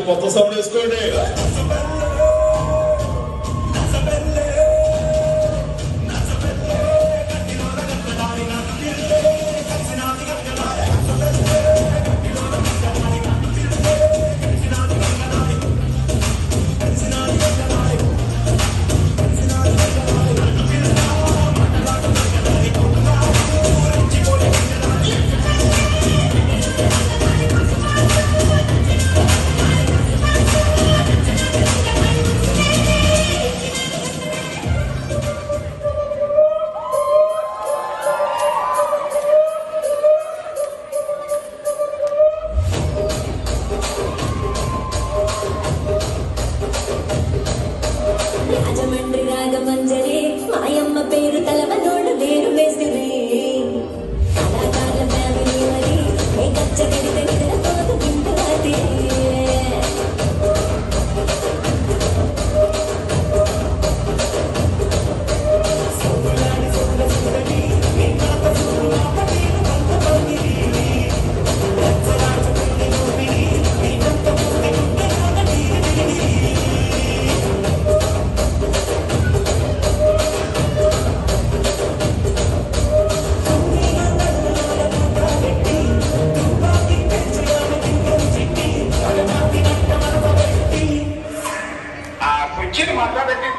మొత్తం సౌండ్ వేసుకోండి. రాజమండ్రి రాగమంజరి మాయమ్మ పేరు తలవనోడు వేరు వేసిరి కళాకారుల ఫ్యామిలీ మరి ఏ గచ్చ గడితే నిద్రపోతు వింటున్నది కుర్చీని మాట్లాడండి.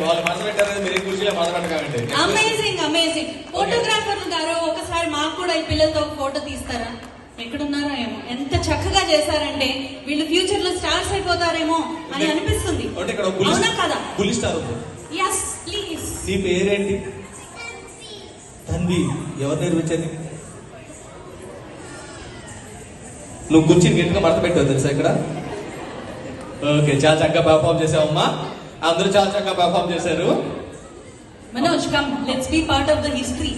వాళ్ళు మాట్లాడారు, మీరు కుర్చీలో మాట్లాడకండి. Amazing amazing. ఫోటోగ్రాఫర్ గారు ఒకసారి మాకు కూడా ఈ పిల్లలతో ఒక ఫోటో తీస్తారా? ఎక్కడున్నారో ఏమో, ఎంత చక్కగా చేశారంటే వీళ్ళు ఫ్యూచర్ లో స్టార్స్ అయిపోతారేమో అని అనిపిస్తుంది. అవునా కదా? Yes please. నీ పేరేంటి? తన్వి. ఎవరు నేర్పించండి? నువ్వు కుర్చీని గట్టిగా మడత పెట్టావు తెలుసా ఇక్కడ. ఓకే, చాలా చక్కగా పర్ఫామ్ చేసావమ్మా. అందరూ చాలా చక్కగా పర్ఫామ్ చేశారు. Manoj, come let's be part of the history.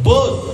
Pose.